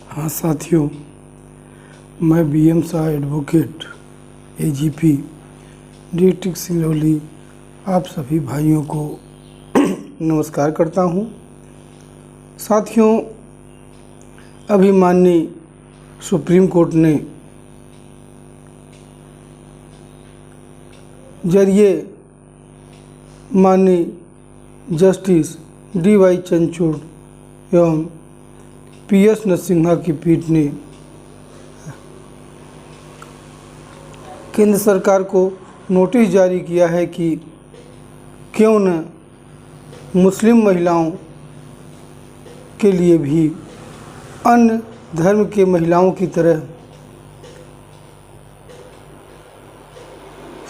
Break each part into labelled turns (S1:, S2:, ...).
S1: हाँ साथियों, मैं BM Shah advocate AGP district Singrauli आप सभी भाइयों को नमस्कार करता हूँ। साथियों, अभी माननीय सुप्रीम कोर्ट ने जरिए माननीय जस्टिस डी.वाई. चंद्रचूड़ एवं पी.एस. नरसिम्हा की पीठ ने केंद्र सरकार को नोटिस जारी किया है कि क्यों न मुस्लिम महिलाओं के लिए भी अन्य धर्म के महिलाओं की तरह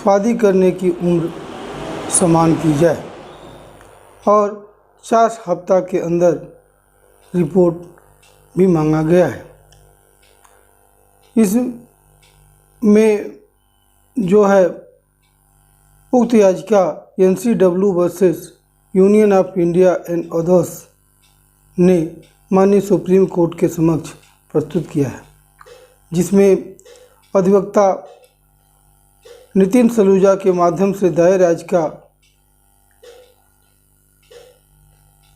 S1: शादी करने की उम्र समान की जाए और 4 हफ्ता के अंदर रिपोर्ट भी मांगा गया है। इसमें जो है उक्त याचिका NCW versus union of India and others ने माननीय सुप्रीम कोर्ट के समक्ष प्रस्तुत किया है, जिसमें अधिवक्ता नितिन सलूजा के माध्यम से दायर याचिका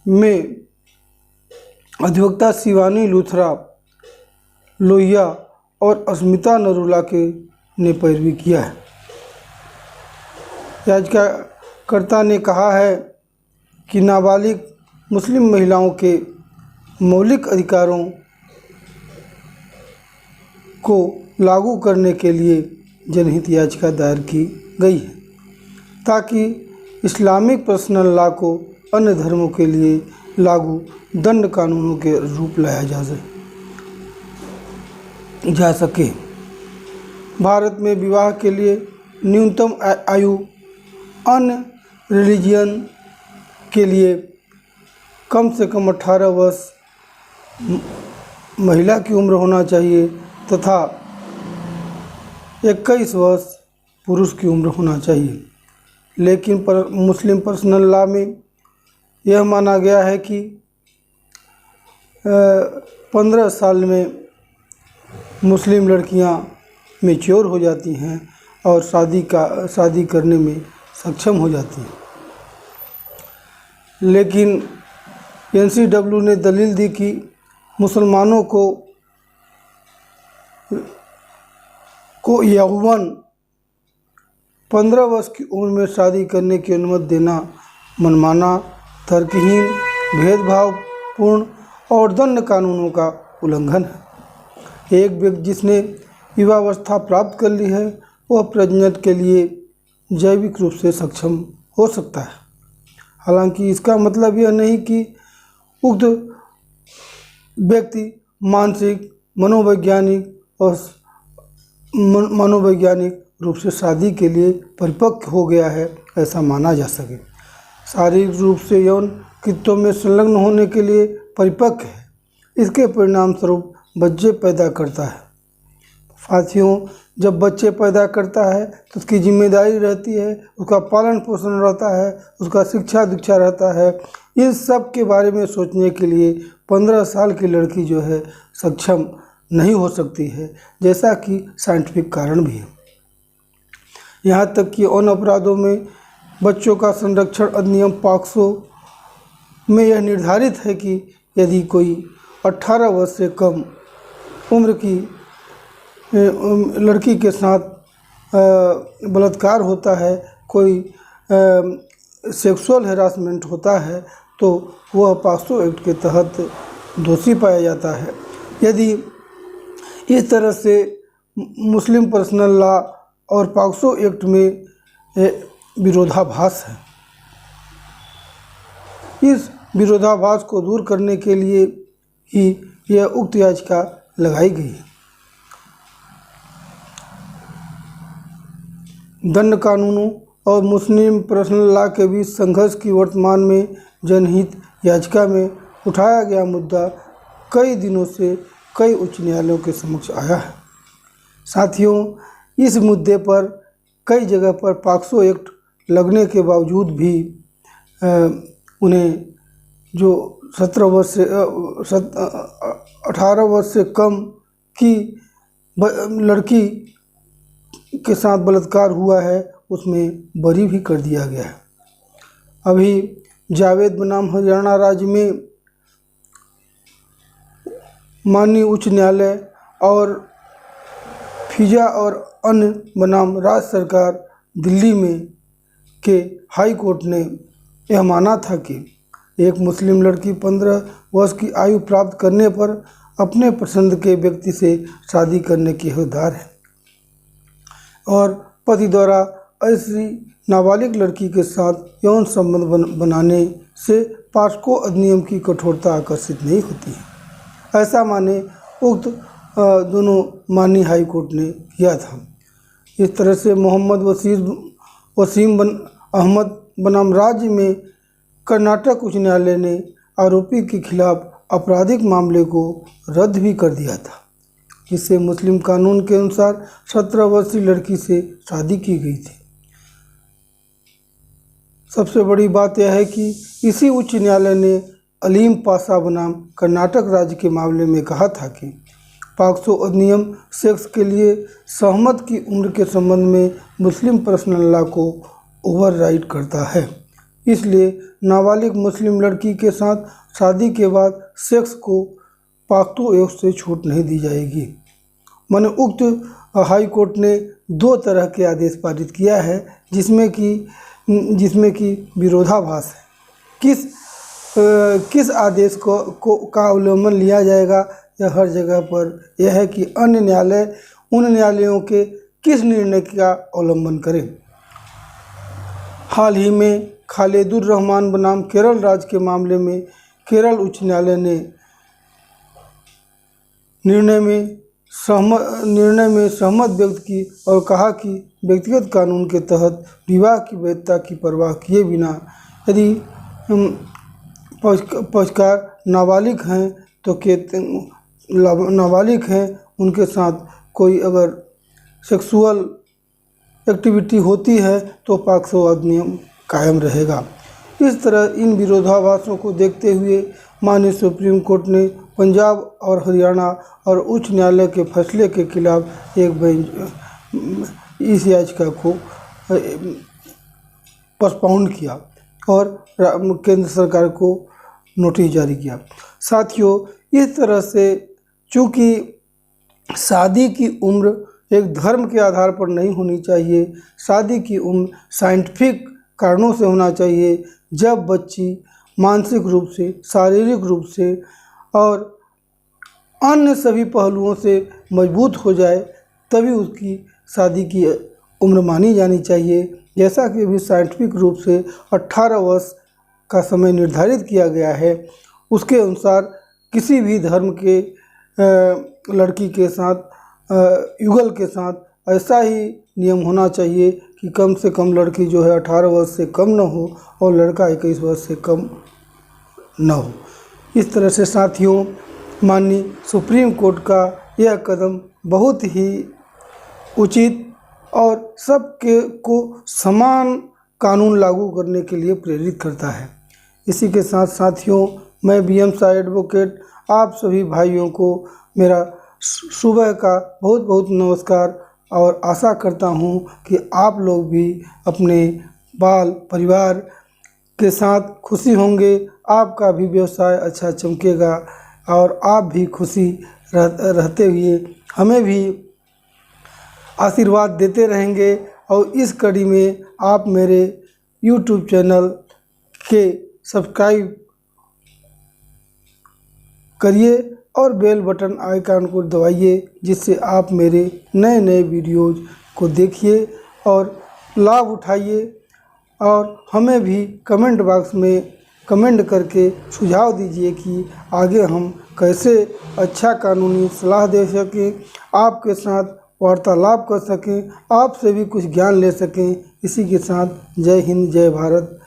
S1: में अधिवक्ता शिवानी लूथरा लोहिया और अस्मिता नरूला ने पैरवी किया है। याचिकाकर्ता ने कहा है कि नाबालिग मुस्लिम महिलाओं के मौलिक अधिकारों को लागू करने के लिए जनहित याचिका दायर की गई है, ताकि इस्लामिक पर्सनल लॉ को अन्य धर्मों के लिए लागू दंड कानूनों के रूप लाया जा सके। भारत में विवाह के लिए न्यूनतम आयु अन्य रिलीजियन के लिए कम से कम 18 वर्ष महिला की उम्र होना चाहिए तथा 21 वर्ष पुरुष की उम्र होना चाहिए। लेकिन मुस्लिम पर्सनल लॉ में यह माना गया है कि 15 साल में मुस्लिम लड़कियां मैच्योर हो जाती हैं और शादी करने में सक्षम हो जाती हैं। लेकिन NCW ने दलील दी कि मुसलमानों को यौवन 15 वर्ष की उम्र में शादी करने की अनुमति देना मनमाना, तर्कहीन, भेदभावपूर्ण और दंड कानूनों का उल्लंघन है। एक व्यक्ति जिसने युवावस्था प्राप्त कर ली है वह प्रजनन के लिए जैविक रूप से सक्षम हो सकता है। हालांकि इसका मतलब यह नहीं कि उक्त व्यक्ति मानसिक, मनोवैज्ञानिक रूप से शादी के लिए परिपक्व हो गया है, ऐसा माना जा सके। शारीरिक रूप से यौन कृत्यों में संलग्न होने के लिए परिपक्व है, इसके परिणाम स्वरूप बच्चे पैदा करता है। साथियों, जब बच्चे पैदा करता है तो उसकी जिम्मेदारी रहती है, उसका पालन पोषण रहता है, उसका शिक्षा दीक्षा रहता है। इन सब के बारे में सोचने के लिए 15 साल की लड़की जो है सक्षम नहीं हो सकती है, जैसा कि साइंटिफिक कारण भी है। यहाँ तक कि उन अपराधों में बच्चों का संरक्षण अधिनियम पॉक्सो में यह निर्धारित है कि यदि कोई 18 वर्ष से कम उम्र की लड़की के साथ बलात्कार होता है, कोई सेक्सुअल हैरासमेंट होता है, तो वह पॉक्सो एक्ट के तहत दोषी पाया जाता है। यदि इस तरह से मुस्लिम पर्सनल लॉ और पॉक्सो एक्ट में विरोधाभास है, इस विरोधाभास को दूर करने के लिए ही यह उक्त याचिका लगाई गई है। दंड कानूनों और मुस्लिम पर्सनल लॉ के बीच संघर्ष की वर्तमान में जनहित याचिका में उठाया गया मुद्दा कई दिनों से कई उच्च न्यायालयों के समक्ष आया है। साथियों, इस मुद्दे पर कई जगह पर पॉक्सो एक्ट लगने के बावजूद भी उन्हें जो 18 वर्ष से कम की लड़की के साथ बलात्कार हुआ है उसमें बरी भी कर दिया गया है। अभी जावेद बनाम हरियाणा राज्य में माननीय उच्च न्यायालय और फिजा और अन्य बनाम राज्य सरकार दिल्ली में के हाई कोर्ट ने यह माना था कि एक मुस्लिम लड़की 15 वर्ष की आयु प्राप्त करने पर अपने पसंद के व्यक्ति से शादी करने की हकदार है और पति द्वारा ऐसी नाबालिग लड़की के साथ यौन संबंध बनाने से पॉक्सो अधिनियम की कठोरता आकर्षित नहीं होती है। ऐसा माने उक्त दोनों माननीय हाई कोर्ट ने किया था। इस तरह से मोहम्मद वसीम अहमद बनाम राज्य में कर्नाटक उच्च न्यायालय ने आरोपी के खिलाफ आपराधिक मामले को रद्द भी कर दिया था। इससे मुस्लिम कानून के अनुसार 17 वर्षीय लड़की से शादी की गई थी। सबसे बड़ी बात यह है कि इसी उच्च न्यायालय ने अलीम पाशा बनाम कर्नाटक राज्य के मामले में कहा था कि पॉक्सो अधिनियम सेक्स के लिए सहमत की उम्र के संबंध में मुस्लिम पर्सनल लॉ को ओवरराइड करता है। इसलिए नाबालिग मुस्लिम लड़की के साथ शादी के बाद सेक्स को पॉक्सो एक्ट से छूट नहीं दी जाएगी। माने उक्त हाई कोर्ट ने 2 तरह के आदेश पारित किया है जिसमें कि विरोधाभास है। किस आदेश का अवलंबन लिया जाएगा यह हर जगह पर यह है कि अन्य न्यायालय उन न्यायालयों के किस निर्णय का अवलंबन करें। हाल ही में खालिदुर रहमान बनाम केरल राज्य के मामले में केरल उच्च न्यायालय ने निर्णय में सहमत व्यक्त की और कहा कि व्यक्तिगत कानून के तहत विवाह की वैधता की परवाह किए बिना यदि पक्षकार नाबालिग हैं तो नाबालिग हैं उनके साथ कोई अगर सेक्सुअल एक्टिविटी होती है तो पॉक्सो अधिनियम कायम रहेगा। इस तरह इन विरोधाभासों को देखते हुए माननीय सुप्रीम कोर्ट ने पंजाब और हरियाणा और उच्च न्यायालय के फैसले के खिलाफ एक बेंच इस याचिका को पोस्टपोन किया और केंद्र सरकार को नोटिस जारी किया। साथियों, इस तरह से चूँकि शादी की उम्र एक धर्म के आधार पर नहीं होनी चाहिए, शादी की उम्र साइंटिफिक कारणों से होना चाहिए। जब बच्ची मानसिक रूप से, शारीरिक रूप से और अन्य सभी पहलुओं से मजबूत हो जाए तभी उसकी शादी की उम्र मानी जानी चाहिए। जैसा कि भी साइंटिफिक रूप से 18 वर्ष का समय निर्धारित किया गया है, उसके अनुसार किसी भी धर्म के लड़की के साथ युगल के साथ ऐसा ही नियम होना चाहिए कि कम से कम लड़की जो है 18 वर्ष से कम न हो और लड़का 21 वर्ष से कम न हो। इस तरह से साथियों, माननीय सुप्रीम कोर्ट का यह कदम बहुत ही उचित और सबके को समान कानून लागू करने के लिए प्रेरित करता है। इसी के साथ साथियों, मैं BM शाह एडवोकेट आप सभी भाइयों को मेरा सुबह का बहुत बहुत नमस्कार और आशा करता हूं कि आप लोग भी अपने बाल परिवार के साथ खुशी होंगे, आपका भी व्यवसाय अच्छा चमकेगा और आप भी खुशी रहते हुए हमें भी आशीर्वाद देते रहेंगे। और इस कड़ी में आप मेरे YouTube चैनल के सब्सक्राइब करिए और बेल बटन आइकन को दबाइए, जिससे आप मेरे नए नए वीडियोज़ को देखिए और लाभ उठाइए। और हमें भी कमेंट बॉक्स में कमेंट करके सुझाव दीजिए कि आगे हम कैसे अच्छा कानूनी सलाह दे सकें, आपके साथ वार्तालाप कर सकें, आपसे भी कुछ ज्ञान ले सकें। इसी के साथ जय हिंद, जय भारत।